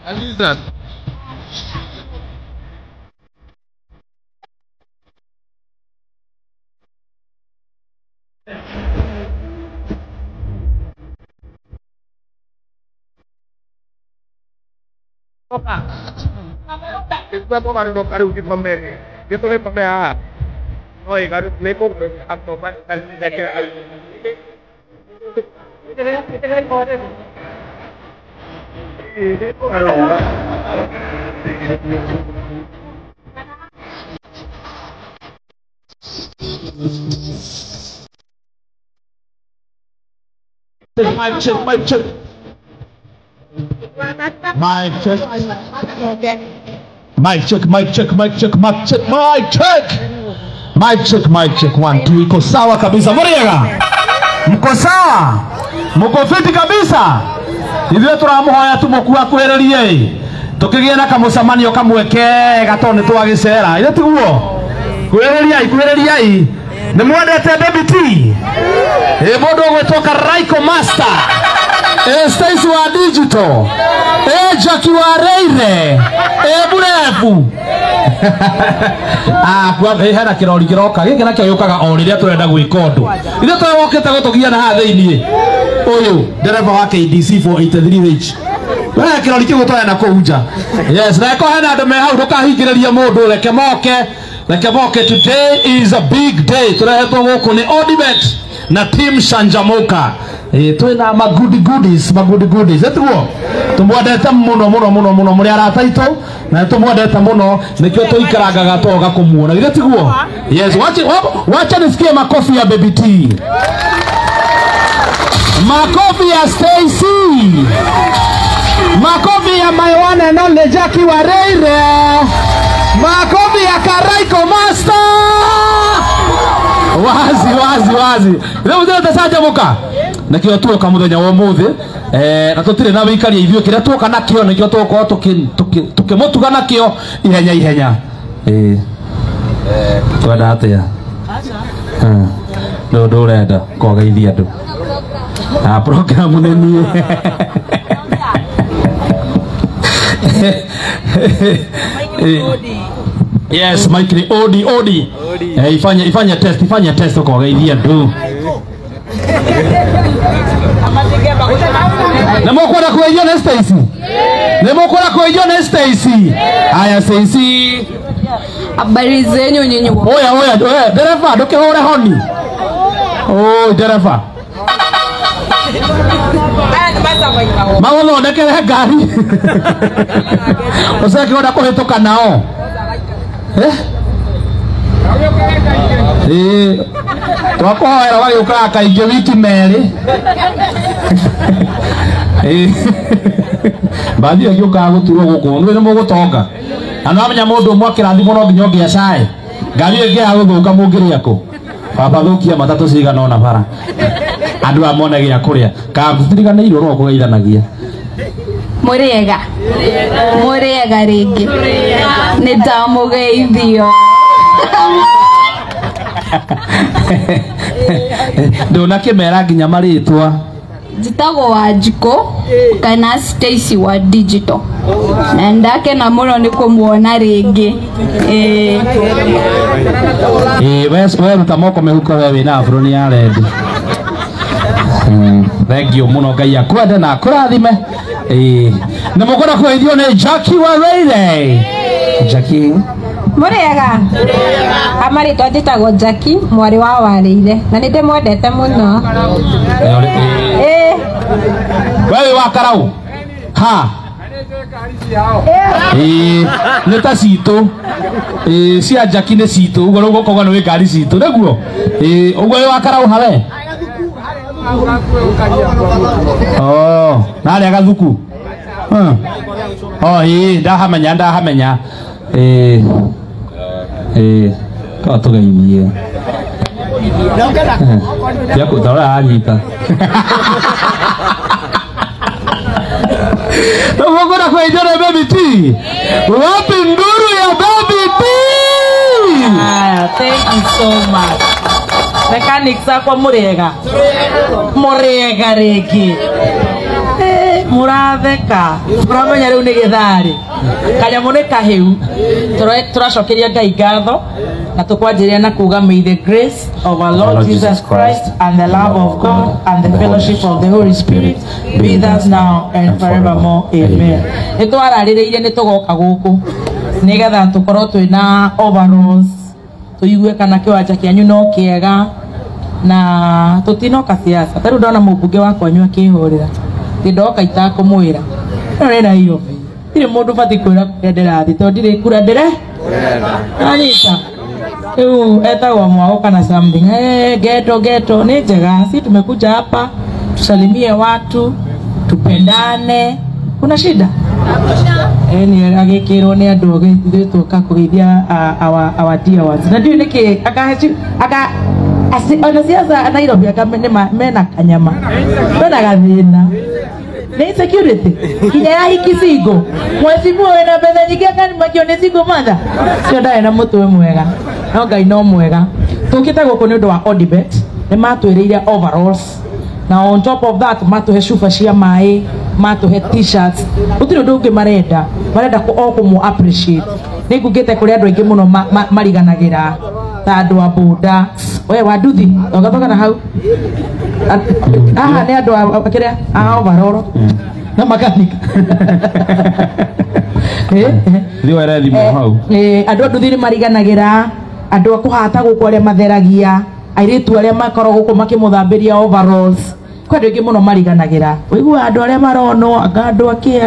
Alizan. Kita mau kari uji pemberi. Kita le pemberi. Oi, kari lepo atau apa? Kita kode. Mic check. Mic check. Iko sawa kabisa. Muriega. Mko sawa? Mko fiti kabisa? Hivyo turamuhoya tumukuwa kuhererie. Tukigia na kamucamanio kamweke gatone twagicera. Ile tiguo. Kuhereriai. Ni mwendete Baby T. Mundu gwetwo Raiko Master. Stacy wa Digital. Jackie wa Reire. Burefu. Kwa hena kirori kiroka. Giki nakio yukaga o riria turenda gwika undu. Ithe twokete gutugia na ha thiini. Uyu dereva wa KDC 483H. Wewe kirori kiu twenda kuunja. Yes, na ko hena andu me hau ndukahingiriria mundu reke moke. Today is a big day. Turehetwo guku ni Odibet na team Shanjamuka. Twina goodies. Etugo tumwendete muno muri arataito na tumwendete muno nikio tuikarangaga toga kumuona. Etugo yes, wacha nisikie makofi ya Baby T. Makofi ya Stacy. Makofi ya my one and only Jackie wa Reire. Makofi ya Raiko Master. Wazi. Leo ndio Shanjamuka. Nakio tuoka muthenya wa muthi na tutire na wikaria ithio kiria tuoka nakio nikio tuoka tukimutuga nakio ihenya twenda atia no ndurenda kogeithia andu program neni yes Mike Odi ifanya test kogeithia andu. Nemokwenda kuiona Stacy. Aya Stacy. Habari zenyu nyinyi? Oya, dereva ndukihore honi. Dereva. Magono ndekere ngari. Osaki oda kuhituka nao. Twakohoera wagiuka kaingi wiki meri. Baadhi agiuka guturwo guku ndu ni mugutonga. Anamenya mundu umwe kirathimo no nginya ngiacae. Ngari ingi ya guthuka mungiria ku. Baba thukia matatu cigana ona bara. Andu amone gia kuria. Ka thiriganirwo ro kugeithanagia. Muriega ringi. Ni ndamugeithio. Ndona kimera nginya maritwa. Jitago wa Jiko kana Stacy wa Digital. Na ndake na muno ni kumuona ringi. Wewe rutamoko mehuko wewe na afroni ya red. Thank you muno Ngai akwende na kurathime. Na mukora kuithio ni Jackie wa Reire. Jackie Muriega. Amari twajitagwo Jackie mwari wa Wareire na ninde mwendete muno. Wewe wa Karau. Ha. Neta cito. Cia Jackie ne cito. Ugo rugo koga no ngari cito. Neguo. Ugo wa Karau hawe. Nale agathuku. Ndahamenya. Kwa tugeithie. Yako dora anyita. Tumogora kwa ijana Baby T. Wapi nduru ya Baby T? Thank you so much. mechanics akwa murega regi muratheka muramenya riu ni githari kanyamu ni kahiu turacokeria Ngai ngatho na tukwanjiria na kuga may the grace of our Lord Jesus Christ and the love of God and the fellowship of the Holy Spirit be with us now and forevermore. Amen. Nitwaraririire nitugoka guku nigetha tukorwo twina overalls tuigue kana kiwanja kianyu no kiega na tutinoka siasa. Taru ndona mubunge wakwa nywa kihurira ndoka itakumwira rena hiyo ile mundu bati kwira ndirathi to ndire kura ndire anyita etagwa mwao kana something geto ni njega. Si tumekuja hapa tusalimie watu tupendane, kuna shida ni agikirwo ni andu githuka kugeithia our dear ones na ndio niki aka ona siasa Nairobi mena kanyama mena gathina ni security kinya ya ikisingo mwezi mwe na betha nyingi akani makione singo mother sio ndae na mutwe mwega no Ngai no mwega tukite guku ni undu wa Odibet ni matwiriire overalls na on top of that matuhe shufa cia mai matuhe t-shirts utiri undu ungi marenda ku mu appreciate ni ngugite kuri andu aingi muno mariganagira ta andu a boda we waduthi ogatoka na hau ni andu akiria overall na makanika ndio erethi mo hau andu nduthi ni mariganagira andu akuhata guku aria matheragia airitu aria makoro guku makimuthambiria overalls kwa andu aingi muno mariganagira wigua andu aria marono andu aki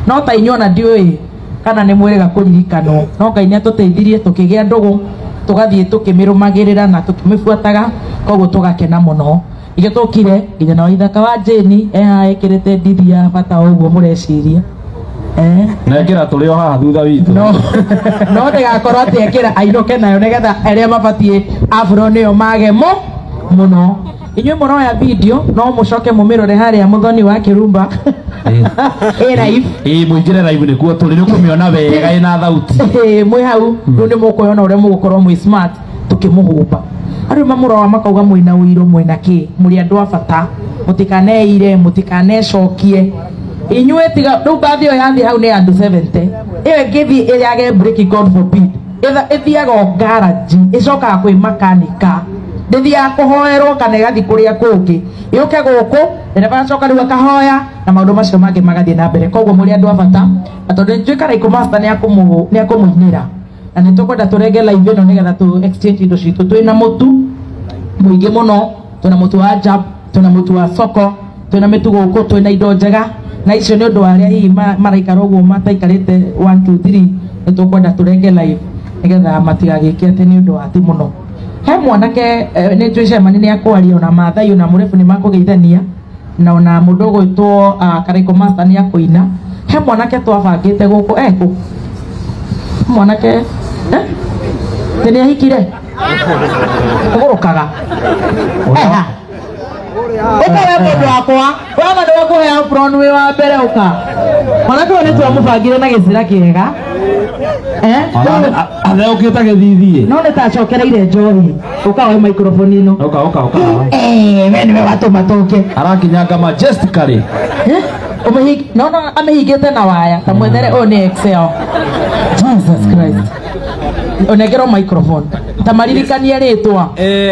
no ta inyona ndiui kana ni mwirega kuririkano no Ngai ni atuteithirie tukigia ndugu tugathie tukimirumagirira na tukimifuataga koguo tugakena muno ige tukire nginya na ithaka wa Jeni ekirite ndithia bata uguo mureciria na ekira turi o haha thutha witu no ndigakorwo ati ekira ainoke nayo nigetha aria mabatie afro niyo magemo muno. Inywe muroya video no mucoke mumirore haria muthoni wa Kirumba live muingire live ni kuo turi kumiona wega ina thauti mwi hau ru ni mukoyona uria mugukorwo mwi smart tukimuhumba ari mamuroa makauga mwina uiro mwina ki muri andu abata mutikaneire mutikanecokie inywe tiga ru bathi o yathi hau ni andu 70 iwe ngithi iriage break God forbid ithiaga garage icoka kwi makanika ndithia kuhoerwo kana igathi kuria kungi yuke guku ndireba coka riu akahoya na maundu macio mangi magathie na mbere koguo muri andu abata atondu njikara ikumaster ni akumuinira na nitukwenda turenge live ino nigetha tu exchange indo citu twina mutu muingi muno tuna mutu wa jab tuna mutu wa soko tuna mitu guku twina indo njega na icio ni undu wa aria hihi maraikara uguo mataikarite 1 2 3 nitukwenda turenge live nigetha matigagike ati ni undu wa ti muno he mwanake ni twicemani ni akwaria ona mathai ona murefu ni makugeithania na ona mundu gwitwo Karaiko Master ni akuina he mwanake twabangite guku eku mwanake ni ahikire ugurukaga ukawe mundu wakwa waga ni wakuhea front wi wa mbere uka mwanake ni twamubangire na gicira kiega athe ukita githithie no nitacokereire njohi ukawe microphone ino uka we niwe watuma toke arakinyanga majestically no amehigite na waya ta mwethere o ni Excel Jesus Christ onegero microphone tamaririkanie ritwa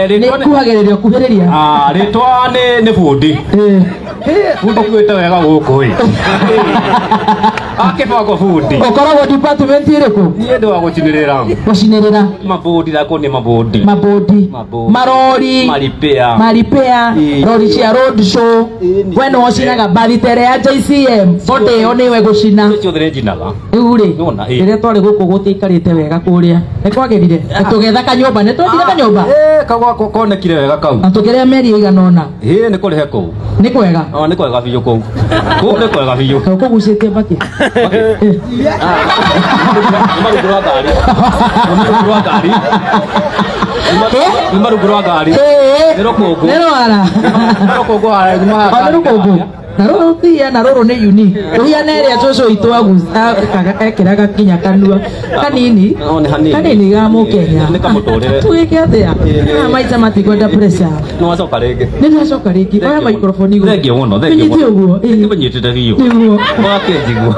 ni kuhagiririo kuhiriria ritwa ni bundi bundi gwita wega guku akibako bundi ukoragwo department iriku ni ndu wa gucinirira mabundi dako ni mabundi marori maripea rori cia road show wena wacinaga baritere ya JCM bote yo niwe gucina cio thire njinaga uri ire twari guku gutiikarite wega kuria nikwagirire tugetha kanyumba nitwendire kanyumba kagwako konekire wega kau atukiria meri iganona ni kurihe kuu ni kwega ni kwega biu kuu ni kwega biu kugucitie baki maruguru wa ngari ni rukungu ni rwara ni rukungu ara na roro tia na roro ne unique uya nere atoso itwagu ekiraga kinya kanua kanini kanini ga mukenya ni kamutore tuike atia na maita matikwenda pressure no wacoka rege oya microphone igu thengio muno kinyitite hiyo wake jiguo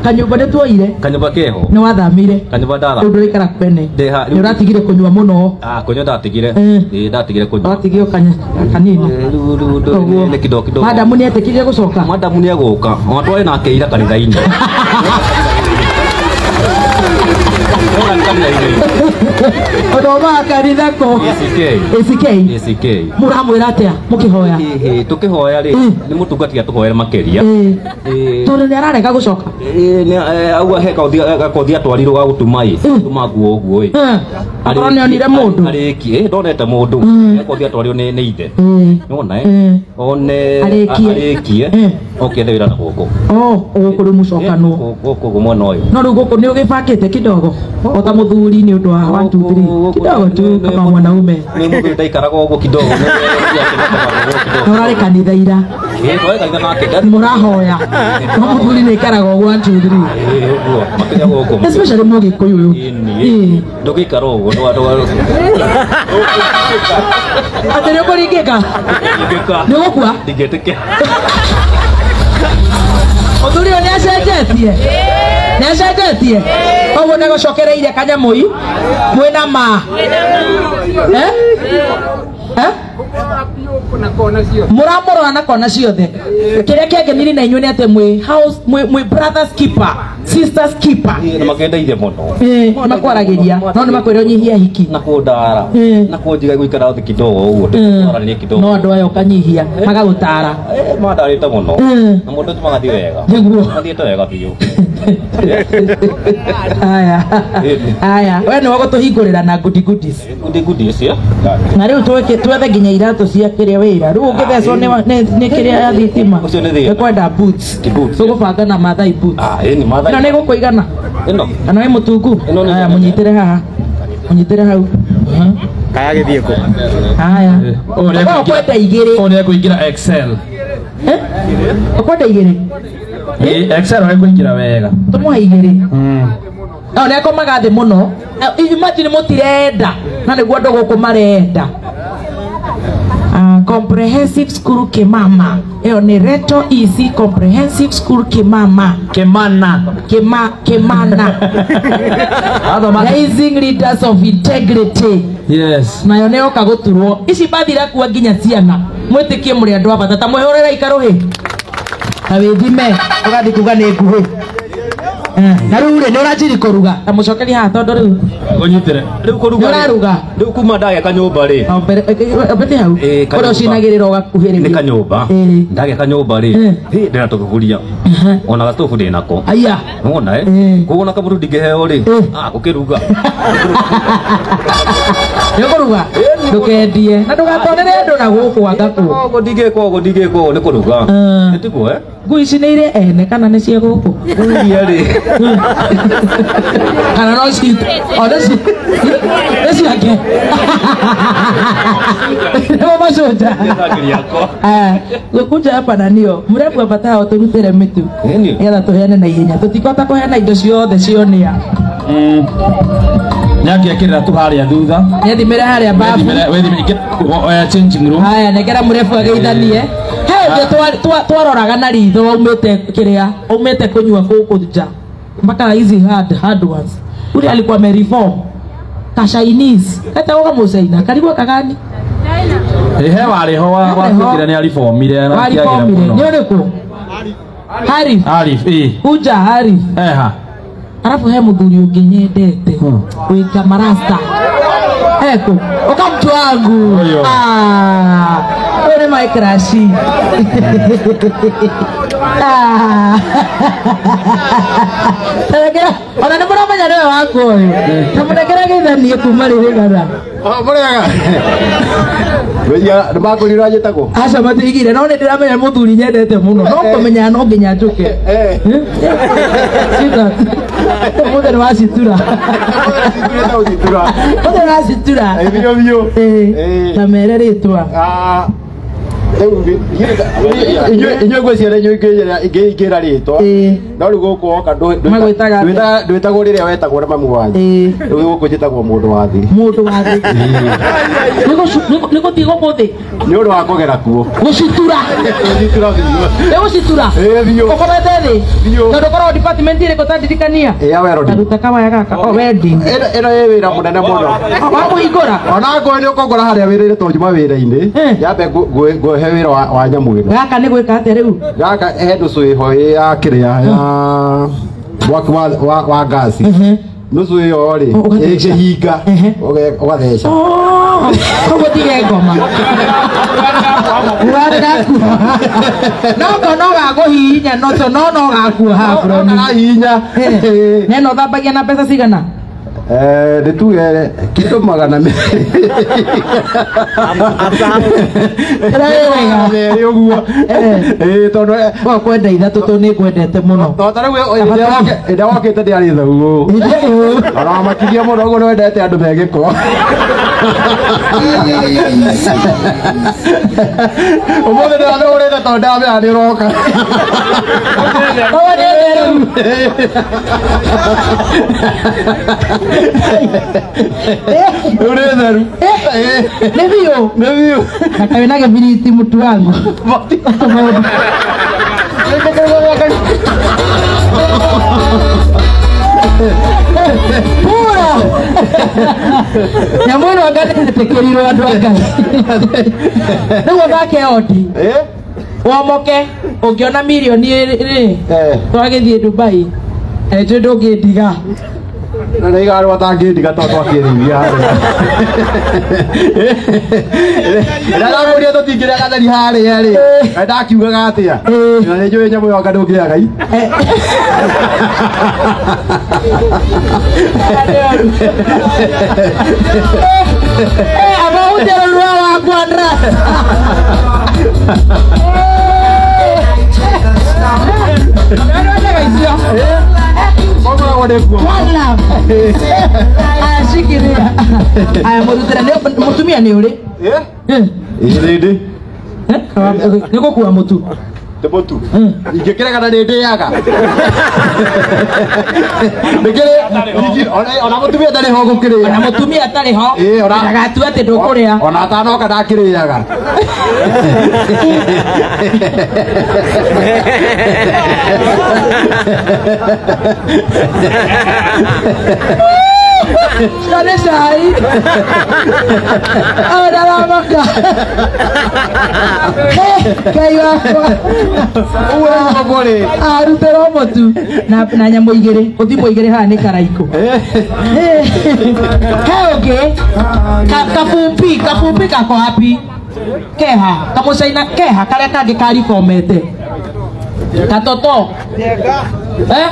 kanyumba nitwoire kanyumba keho ni wathamire kanyumba ndara ndu ikara kwene ni uratigire kunywa muno kunywa ndatigire ndatigire kunywa watigire kanini ni kidogo madamu ni etikire gucoka madamu ni aguka watware nake ira kanitha-ini Odoma kanitha ko ACK muramwira atia mukihoya tukihoya ri ni mutungati atuhoera makeria tondu ni ararega gucoka agua he kothi atwarirwo ga gutuma tuma nguo uguo akorwo ni onire mundu ariki ndonete mundu kothi atwarirwo ni ithe nona one arikie okende wira na guku ugukuru mucokano guku mwena uyu no riu guku ni ugibakite kidogo ota muthuri ni undu wa 1 2 3 kidogo tu kama mwanaume ni muthuri ndaikaraga uguo kidogo urari kanitha ira murahoya no muthuri ni ikaraga uguo 1 2 3 uguo makinya guku especially mugikuyu uyu ndugikara uguo atiri kuringika ni gukua ndingetike muthuri uyu ni acenjetie koguo ni gucokereire kanyamui mwina ma muramurora na kona ciothe kiria kiangeniri na inyuĩ nĩ atĩ mwĩ brothers keeper sisters keeper na makendeithia muno makwaragiria no nĩ makwĩra ũnyihia hiki na kũndara na kũnjiga gũikara thĩ kidogo ũguo tũtaranie kidogo no andũ aya ũkanyihia magagũtara mandarĩte muno na mũndũ tu magathiĩ wega nĩguo mathiĩte wega biũ aya we nĩ wagũtũhingũrĩra na goodies cia na rĩu twethe nginya iratũ cia kĩrĩa wĩra rĩu ũngĩthecwo nĩ kĩrĩa ya thitima nĩkwenda boots tũgũbanga na mathai boots ĩno nĩ gũkũigana kana wĩ mũtungu aya mũnyitĩre haha mũnyitĩre hau kaya gĩthiĩ kũ aya ũkwenda igĩrĩ nĩ ekũingĩra excel ũkwenda igĩrĩ excel nĩ ekũingĩra wega tũmũhe igĩrĩ no nĩ akomaga thĩ mũno imagine mũtirenda na nĩguo andũ gũkũ marenda comprehensive school Kimama ĩyo nĩ Reto EC comprehensive school Kimama Kimana raising leaders of integrity yes nayo nĩ yoka gũturwo ici bathira kuwa nginya ciana mwĩtĩkie mũrĩ andũ a bata ta mwĩhũrĩra ikarũhĩ na wĩthime ũgathi kuga nĩ nguhĩ na rĩu rĩ nĩ ũranjiri kũruga ta mũcokeri haha tondũ rĩu ũnyitĩre rĩu kũruga nĩ ũraruga rĩu kuma ndageka nyũmba rĩ mbete hau kũrĩa ũcinagĩrĩra ũgakuhĩrĩria nĩ kanyũmba ndageka nyũmba rĩ ndĩna tũthuburia ona gatobu ndĩnako aya wona koguo na kaburu ndingĩheo rĩ gũkĩruga nĩ ũkũruga ndũkendie na ndũgatonere andũ na gũkũ angakũ ũguo ndingĩka ũguo nĩ kũruga nĩtiguo ngui ici nĩ irĩ ene kana nĩ cia gũkũ iria rĩ kana no nĩ ciake nĩmo macoja gũkunja hapa na nio mrembo abatao tũrutĩre mĩtu nĩgetha tũheane na ihenya tũtikota kũheana indo ciothe cionĩa nĩangĩekĩrĩra tu harĩa thutha nĩthimĩre harĩa babu changing room haya negera mũrebu agĩithanie twaroraga na ritho waumĩte kĩrĩa aumĩte kũnyua gũkũ nja mpaka hizi hard ones ule alikuwa amereform ka Chinese kata woga musaina karigwa kagani ehe wariho wa kwikira ni arifomire na kiagera ni uriko Harif uja Harif eha arafu he muthuri ungi nyendete wika marasta eko okamtu wangu ore my crush Tarekera ona nä må ramenya nä we wakwa å yå ta må nekera geithanie kuma rä rä gara nä makå rirwo anjä tagwo aca matigire no nä ndä ramenya må thuri nyendete må no no kå menya no nginya njå ke må thä nä wacitura må thä nä wacitura na mere rä twa Inyo gweciria inyo ingĩra rĩtwa no rĩu gũkũ woka ndwĩtagwo rĩrĩa wetagwo na mamu wanyu rĩu gũkũ njĩtagwo mũndũ wa thĩ nĩ gũthiĩ gũkũ thĩ nĩ ũndũ wa kũgera kuo gũcitura ũkomete thĩ tondũ korwo department ĩrĩkũ tandirikania taruta kawaya gaka welding ĩno ĩ wĩra mũnene mũno wa kũhingũra ona ngoe nĩ ũkongora harĩa wĩra-inĩ to njuma wĩra-inĩ yambe ngũhe wĩra wa nyamũ ĩno gaka nĩ gwĩka atĩa rĩu gaka he ndũcũ ĩho ya kĩrĩa ya mwaki wa ngasi nusu ĩyo rĩ ĩkĩhinga ũgatheca koguo tige ngoma no gagũhihinya no gakua hihinya neno thambagia na mbeca cigana nĩtuge kĩndũ magana merĩ ũguo tondũ kwenda ithatũ tondũ nĩ ngwendete mũno ta rĩu ĩrĩa wokĩte ndĩarĩ thau ona makĩria mũno ũguo nĩwendete andũ megĩko ũmũthĩ ndĩrathũrĩte tondũ ndamenya nĩ ũroka rĩu nĩ theru nĩ biũ nakawe na gĩbiriti mũtu wangu pura nyamũ ĩno ngatĩkĩrirwo andũ a Ngai nĩguo thake oti womoke ũngĩona mirioni rĩ twagĩthiĩ Dubai ĩtĩ ndũngĩndiga na nĩ igarwo atangĩndiga to twakĩrĩithia ndagũria tũtingĩrĩa gatheri harĩa rĩ ndakiugaga atĩa na nĩ njũĩ nyamũ yoka ndũngĩaga abaũtĩrũrwa wakwa ndra ashikiria aya mũrutĩra mũtumia nĩ ũrĩ ĩrĩndĩ nĩ gũkua mũtu nĩ mũtu ingĩkĩrega na nĩndĩaga ona mũtumia ndarĩ ho gũkĩrĩa ona mũtumia atarĩ ho ndagatua atĩ ndũkũrĩa ona atanoka ndakĩrĩaga Dale sai. Ahora vamos acá. Kaiwa. Uwe mbore. Arutero motu. Na nyamũ igĩrĩ. Ũthimo igĩrĩ haha nĩ karaiko. Kaoge. Kafumpi kako hapi. Keha. Kamucaina keha karĩa kangĩ karibomete. Katoto.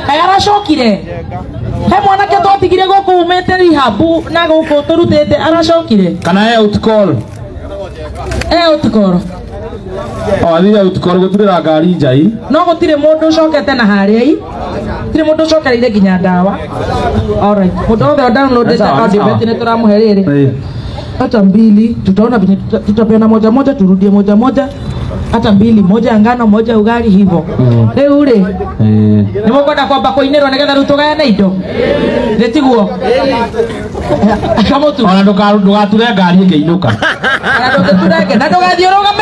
Aracokire. He mwanake twatigire gũkũ umete rihabu na gũkũ tũrutĩte aracokire kana out call athire out call gũturĩra ngari njai no gũtirĩ mũndũ ũcokete na harĩa gũtirĩ mũndũ ũcokereire nginya ndawa alright mũndũ wothe downloadete audio nĩ tũramũhe rĩrĩ hata mbili tutaona venye tutapeana moja moja turudie moja moja hata mbili moja ya ngano moja ugali hivyo leo ule ni mkwenda kwamba koinero negetha rutugaya na indo letiguo kama tu ona ndugature ngari ĩkĩinũka na ndugaturage na ndugathiũrũga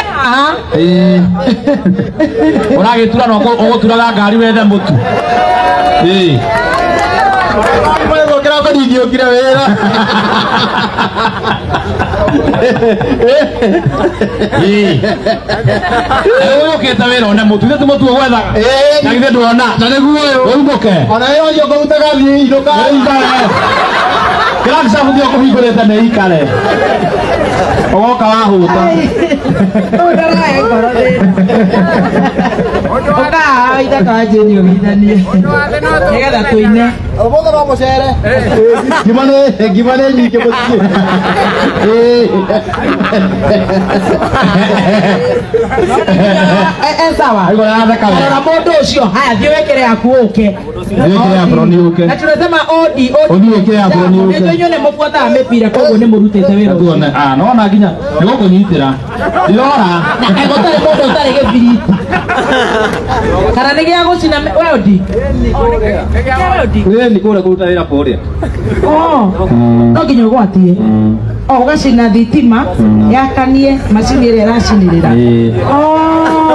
ũragĩtura no ũgũturaga ngari wethe mũtu Kira apa di kira wera. Kita wera ona mutu itu mutu wetha. Na ithe ndona. Na niguo uyu umuke. Ona yo yo kũrutaga thĩ iroka. Kila sababu ndio kũhingũrĩte nĩ ikare. Ogoka wahuta. Ndaraye ngoro thĩ. Oka ida kaje ni ogithanie. Nigetha tuine. Obodo no mucere. Gimana nyike mucere. Sawa. Iko na hata kama. Na modo ucio haya thie wekere yaku uke. Wekere ya broni uke. Na tunasema odi. Odi wekere ya broni uke. Ndio nyone mufuata mepira koguo ni murutete wira. Tuona no na ginya ni gukunyitira. Ndilora. Egotare modo utare gebiri. Kana nige yagucina we odi. Wewe ni kule kuruta wira poria. No nginya gwatie. Ugacina thitima yakanie macini ĩrĩa ĩracinĩrĩra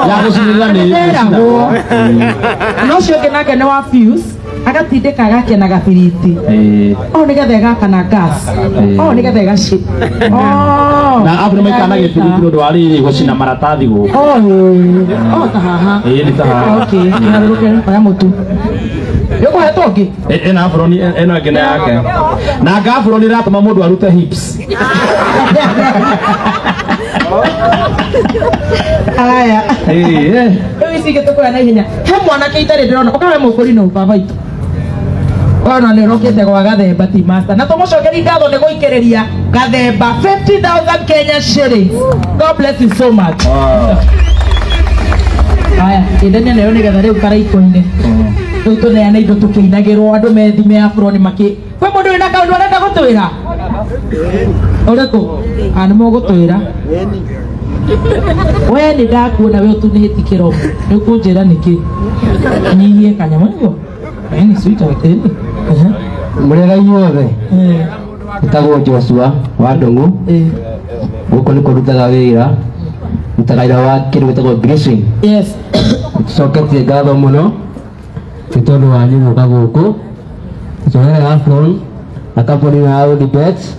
ya gũcinĩrĩra nĩ eragwo no ũcio ũngĩ nake nĩ wa fuse agatindĩka agakena gabiriti nĩgetha ĩgakana gas nĩgetha ĩgaci na abu nĩ maikana gĩbiriti ũndũ wa rĩrĩ gũcina maratathi gũkũ ta haha nĩ ta haha harũrũke oya mũtu Yoko hetoki. Ena afroni eno agena yake. Na gafroni ratuma mundu arute hips. Aya. Ewe sige tokora na ihenya. He mwana ke itare ndirona ukawe mukuri no baba itu. Ona ne rokete kwa gathemba ti master. Na tumucokeri ngatho ne guikereria gathemba 50,000 Kenya shillings. God bless you so much. Aya, ndene ne yone gathare ukara ikoine. Tuneane indo tukiinagirwo andu methime afro ni maki kwe mundu wina kaundu arenda gutwira ureko ani mogutwira we ni ndakuona we utunihiti kiromo ni kunjira niki nyihie kanyama ngo ni sweet hotel murega inyothe itagwo Joshua wa Ndungu guko ni kurutaga wira mutagaira wa kindu gitagwo Gracing yes sokete ngatho muno Itondo wanyu muka guku Tuwele Afron Akaponi na Audi Bets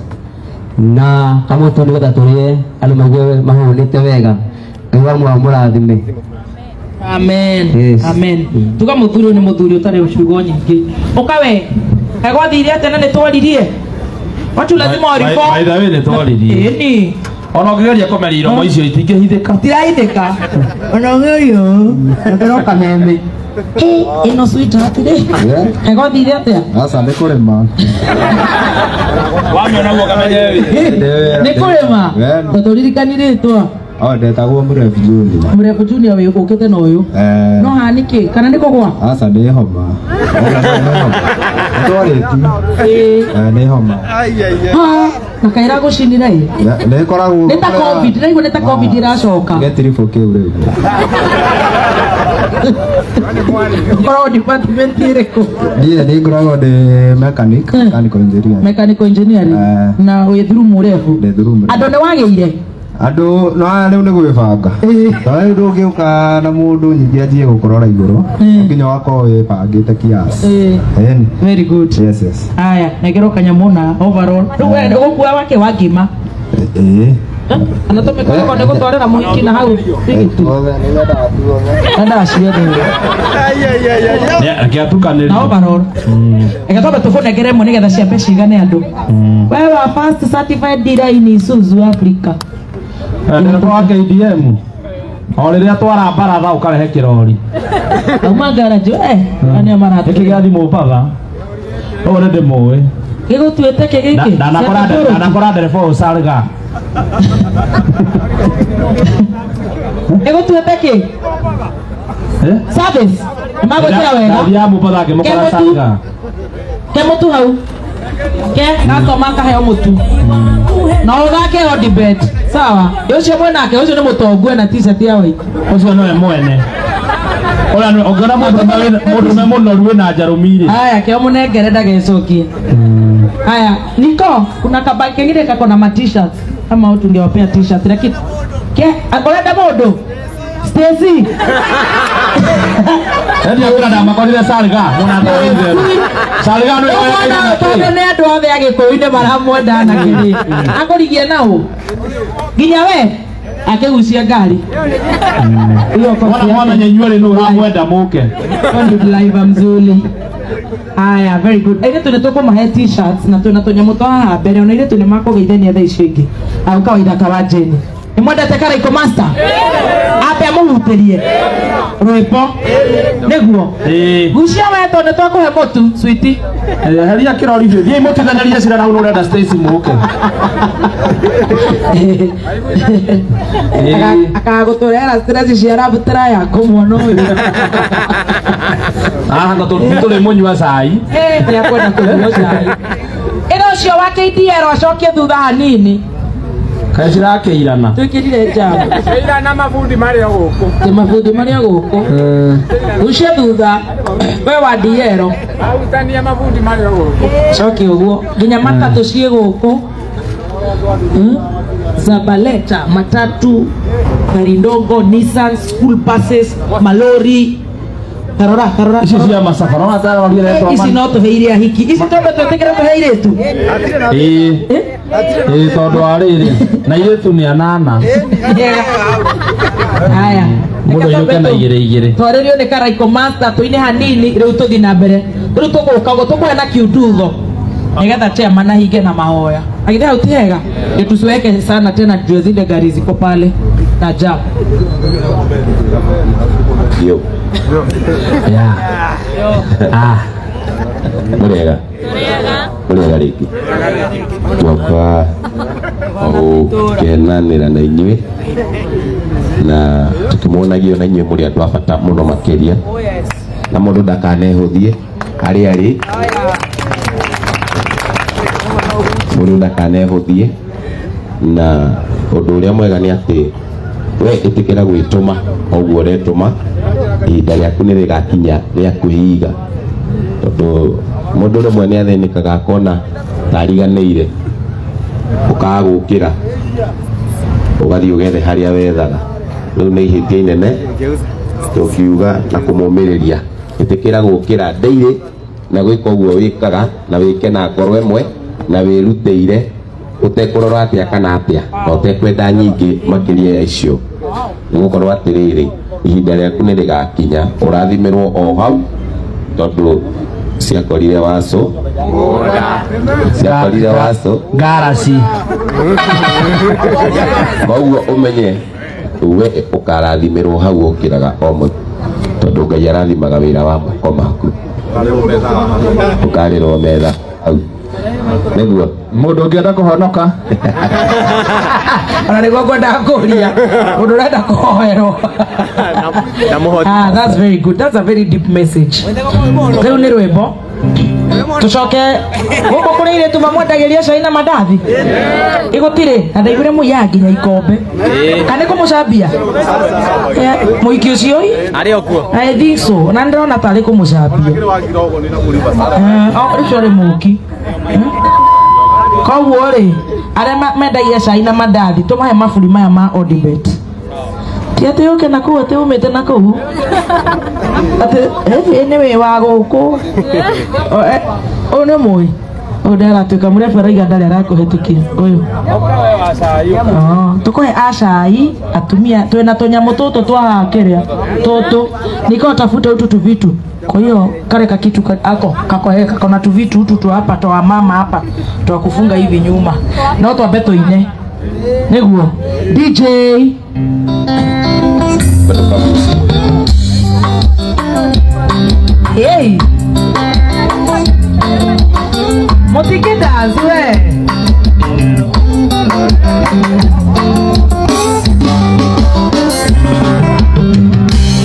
Na kama tuni kata tulie Alumagewe mahulite wega Kwa murathime Amen yes. Amen Tuka muthuri ni muthuri utare ushugo nyingi Okawe Kwa dhiria tena ni twaririe Watu lazima warifo By the way ni twaririe Ni Ona ngeria komeri iromo icio itingihithika Tirahithika Ona ngeria Ngeroka meme ino sweet atire ego thire atia Asa ni kurema Wamyo na mwoka menyewe ni kurema turirikanirie twa ndetagwo Mrefu Junior Mrefu Junior we ukite na uyu no haniki kana niko kwa Asa ni homa ni homa na kaira gucinira i ni koragwo ni ta covid naigo ni ta covid iracoka getirifo kiu rĩu Koro department ireko ni ngoragwo ndi mechanical engineering na we through Mrefu ando ne wageire andu no riu ni gwibanga riu ndungiuka na mundu nyingi anjie gukorora iguru nginya wako wibangite kiasi very good yes aya negero kanyamuna overall ndu gukua wake wagima anatomeka kwa nego twarera muhiki na hau nda ashire ne akiatukanira na overall egatobe tufone geremo nigetha cia mbeca igane andu wewe first certified dealer in Isuzu Africa ndio kwa KDM Oliria twara baratha ukarehe kirori Uma garage ani amarate kigathi mubaga ore de moe Kigo tuete kigiki nakora ndereba usarga Ego tuete ki Service mago tira wega ya mubaga ke mukora sarga Ke mutu hau Ke gato maka heo mutu Na ogake odi bet sawa Yocio mwenake yocio ni mutongue na t-shirt ya white ucio no mwene Ola no ogora mundu munoru wina njarumiri Haya ke munengere ndagecokie Haya Niko kuna kabaki kengine kako na t-shirts kama utungewapea t-shirt lakini ke akolenda mundu Stacy Ndio kuna makorire sarga muna tawinde sarga no wewe ne andu othe agikuinde maramwenda na kiri akorigie nao ginya we akegucia ngari hiyo kwa mwana nyenyuale no ramwenda muke ndio live mzuri Aya very good ile tunatoka mahe t-shirts na tunatonya haha mbere ona ile tune makogeithania thaa icio ingi au kawaida kawajeni ni mwenda tekara iko master ape amuhutirie Rwepo. Neguo. Gucia weto ne twako he motu sweetie. Haria kirori thie mutithanaria cira na unore da Stacy muke. Akagutorera stress cia rabutera ya kumwono uyu. Tule munywa cai. Ni akwenda kunywa cai. Ino cio wa KDR acokie thutha hanini. Kajira keirana. Twikirire jamu. Keirana mabundi mari guku. Ti mabundi mari guku. Ucia thutha we wa diero. Autania mabundi mari guku. Coki uguo. Nginya matatu cie guku. Zabaleta, matatu, gari ndogo, Nissan, school buses, malori. Karora. Isi cia masafara na tara wabire to. Isi no tuheire ahiki. Isi tondu twetekere tuheire tu. Tondu ariri na yetu ni anana. Haya. Mundu yuke na igire. Twarerio ni Karaiko Master tuine hanini riu tuthi na mbere. Riu tuguka go tukuhe na kiututho. Nigetha chairman na hige na mahoya. Akithia utihega. Tusiweke sana tena juu zile gari ziko pale na jam. Yo. Ya. Murega riki. Twaka kenanira na inyuĩ na tukimwonagio na inyuĩ muri andu abata muno makiria na mundu ndakanehuthie ari mundu ndakanehuthie na undu uria mwega ni ati we itikira gwituma oguo retuma ihinda riaku ni rigakinya ria kuhiga tondu mundu rimwe ni athenikaga akona tariganĩire ukagukira ugathii ugethe haria wethaga riu ni ihĩtia inene tukiuga na kumumĩrĩria itikira gukira ndeire na gwika uguo wikaga na wike na ngoro imwe na wirutĩire utekurora atia kana atia na utekwenda nyingĩ makiria ya icio nigukorwo atiriri ihinda riaku ni rigakinya urathimirwo o hau tondu ciakorire waco garasi koguo umenye we ukarathimirwo hau ukiraga o tondu Ngai arathimaga wira wa moko maku ukarirwo metha hau niguo mundu ungienda kuhonoka ona niguo ngwenda kuria mundu urenda kuhoerwo. That's very good. That's a very deep message. Riu ni rwimbo tucoke guku kuri ire tuma mwendagiria cai na mandathi igutire na ndaigure muya nginya ikombe kana kumucambia muiki ucio ari okuo I think so na ndona tari kumucambia ucio ri muki koguo ri aria mendagia cai na mandathi tumahe maburi maya ma Odibet tiate yoke na kuo te umete na kuo ate ni we wa guku one moi odera tuka murefera iga ndari arakuhetikia uyu tukohe acai atumia twena tonyamu tutu twahakiria tutu niko tafuta utu vitu kwa hiyo kale kakitu ako kakoheka kona tu vitu utu hapa toa mama hapa toa kufunga hivi nyuma na watu wabeto ine neguo DJ hey motike dance we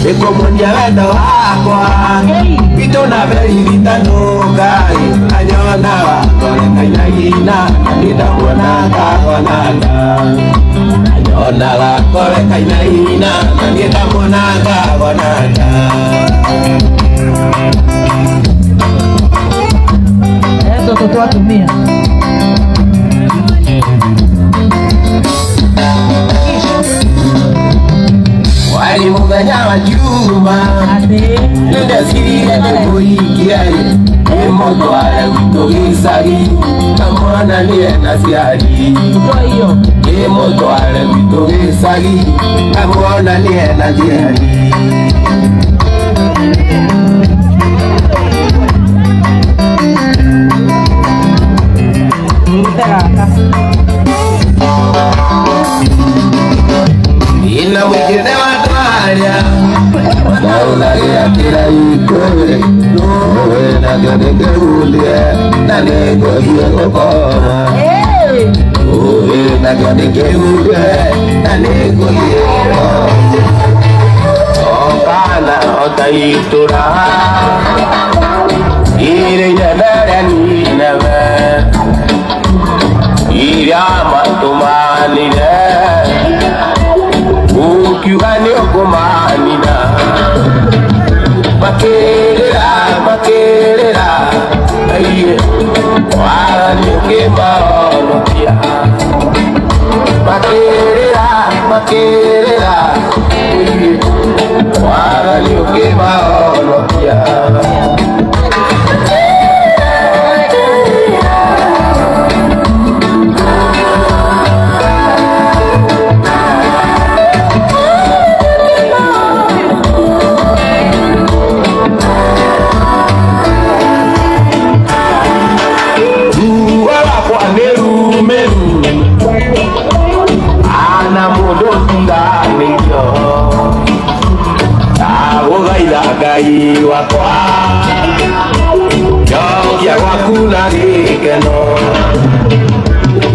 eko munya wendo wakwa ito na verita nungai anyona wakwa kainagina nida mwana kagonanda anyona wakwa kainagina nida mwana kagonanda toto atumia wali muganya wa juma nenda sirire kuikia emotware witogicagi kamwana niena ciari emotware witogicagi kamwana niena ciari ina mwingine watwaria unagia kila ikore Nowe na gane ulie na nego hiyo koma Nowe na gane ulie na nego hiyo Okana otaitura Ire yanara ni neve Ire amatumanire Ukiugani okumanina Makerera Aiye Wani ukimaonokia Makerera Aiye Wani ukimaonokia Gai wakwa Yokia wakuna gikeno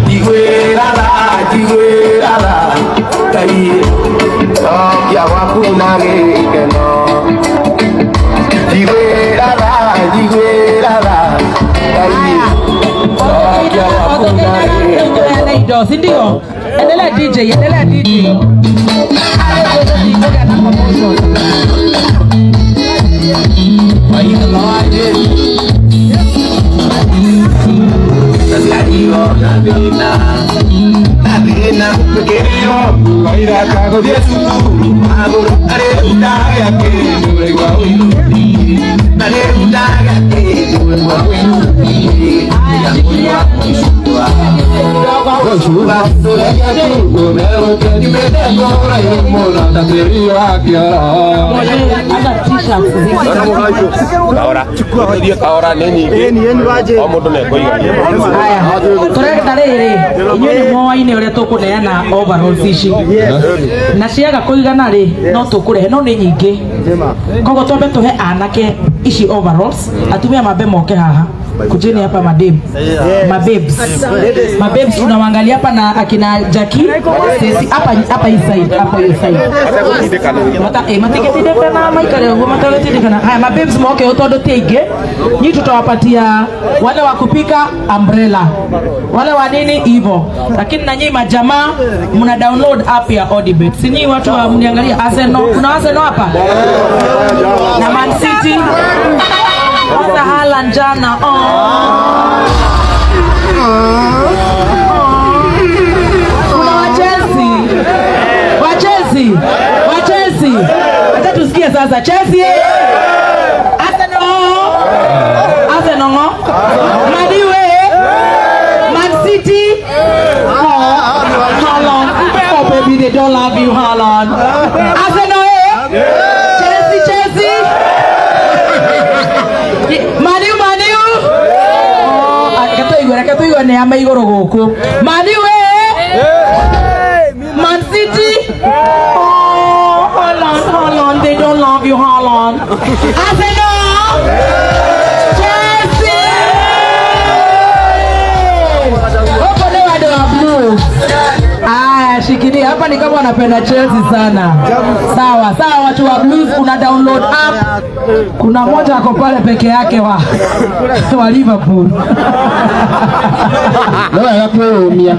Jigwerara Gai Yokia wakuna gikeno Jigwerara Gai Yokia wakuna gikeno Sindio? Endelea DJ Why you like it? Nadina, pequeño, baila cago de su amor, haré una que no le guau. Haré una que no le guau. Ahora nini omundu nekoiga turenda riri inyuĩ moaine ũrĩa tũkũneana overalls ici na ciaga kũigana rĩ no tũkũrehe no nĩ nyingĩ koguo twambe tũhe anake ici overalls atumia mambe moke haha kujeni hapa mabebs tunawaangalia hapa na akina Jackie hapa hii side matiketinde na maikare huko matiketinde kana haya mabebs moke utondo tege nyi tutawapatia wale wa kupika umbrella wale wa nini hivyo lakini na nyinyi majamaa mna download app ya Odibet si nyinyi watu wa mniangalia Arsenal kuna Arsenal hapa na Man City Kwanza Haaland jana kuna wa Chelsea hata tusikie sasa Chelsea Arsenal Madiwe Man City Haaland oh baby they don't love you Haaland Arsenal Chelsea Manu Katoigo ne ama igoro goko Manu Man City Haaland they don't love you Haaland Arsenal Chelsea Opo ne wado blue shikini hapa ni kama wanapenda Chelsea sana. Sawa watu wa Blues una download app. Kuna moja ako pale peke yake wa Liverpool. Ndio yakuumia.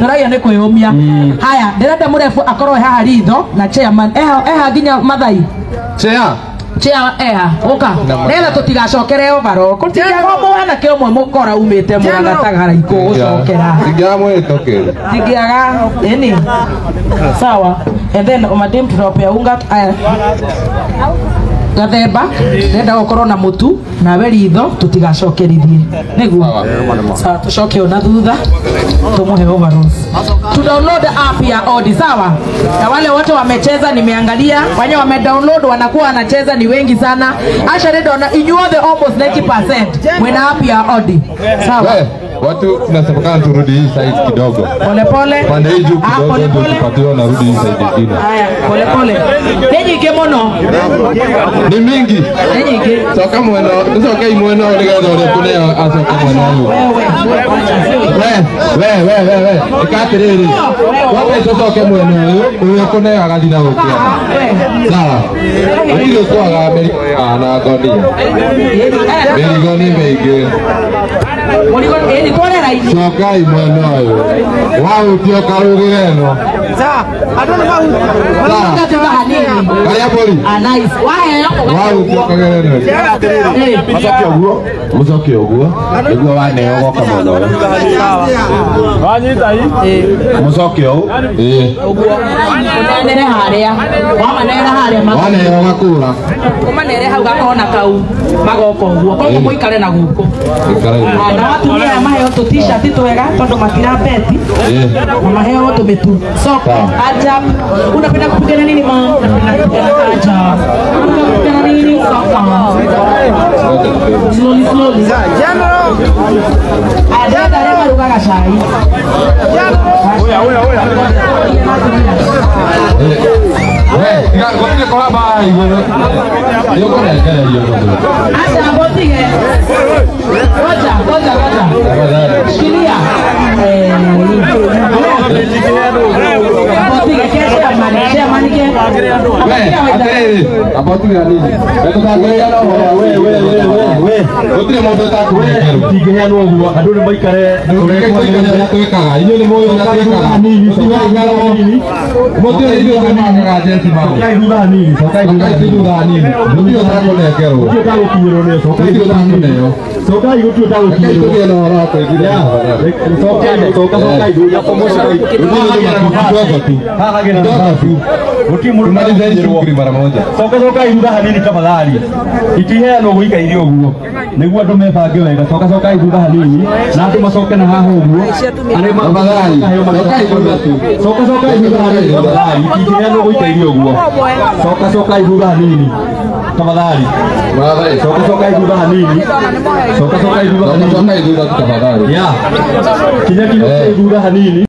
Taraia niko yomia. Haya, ndirenda murefu akoro haha ritho na chairman. Ginya mathai. Chair oka. Nela tutigacokere overall. Kutiga mwana ke omwe mukora umite mwana tagara ikugucokera. Tigamwe tokere. Tigiaga eni. Sawa. And then omadem tutapea unga gathemba nenda gukorwo na mutu na we ritho tutigacokerithie niguo sawa tucoke ona thutha tumuhe overalls to download app ya Odi sawa na wale wote wamecheza nimeangalia wenye wame download wanakuwa wanacheza ni wengi sana actually dona inyuothe almost 90% when app ya Odi sawa Watu tunasema turudi hii side kidogo. Pole pole. Pande hii juu kidogo ndio tupatiwe na rudi hii side nyingine. Haya, pole pole. Nenyi kemono. Ni mingi. Nenyi ke. So kama weno, ndio kai mweno ole gaza ole kuna asa kama nalo. We. Ikatiriri. Wape toto ke mweno uyo kuna agathina gukia. Sawa. Ndio kwa Amerika na Godia. Berigoni bege. Murigo ni tole rai. Sokai mweno yo. Wao tio karugireno. Sawa. Adona ba. Wala kata ba hanini. Kaya poli. Nice. Wao tio karugireno. Muzoke oguo. Niguo wane ogo kama no. Wanyita hii. Muzoke oguo. Oguo. Nere haria. Wama nere haria mago. Wane ogo kula. Kuma nere hau gakona kau. Magoko oguo. Koguo muikare na guko. Na watumia maheo tu t-shirt twega tondu matira beti. Na maheo tu metu. Soko ajab. Unapenda kupigana nini mama? Unapenda kupigana ajab. Unapenda kupigana nini? Soko. Slowly. Ada dari maruga kasai. Oya. Ngoja kwa hapa hivyo. Yoko na kale hiyo. Ada botige. Ngoja. Shikilia. Botige kesho amani ke. Abotige nini? We. Otire moto taku. Tigenya no guo andu ni maikare twekaga inyo ni moyo na twekaga nini siwa nini moto ndio kama jesi mao kai thutha nini sokai thutha nini ndio tako nekerwo ndio tako kinyiro ne sokai ndio tako neyo sokai gutio tako kinyiro ndio na ora kwa hivyo sokai ndio pomosha haha gena guti mundu malizeni mara moja sokai thutha nini tafadhali itiheano guika irio guo niguo andu mebange wega sokai thutha hanini na andu macoke na haha uguo ari tafadhali sokai thutha hanini tafadhali itiheano guika irio guo sokai thutha hanini tafadhali sokai thutha hanini sokai thutha hanini tafadhali ya kinya thutha hanini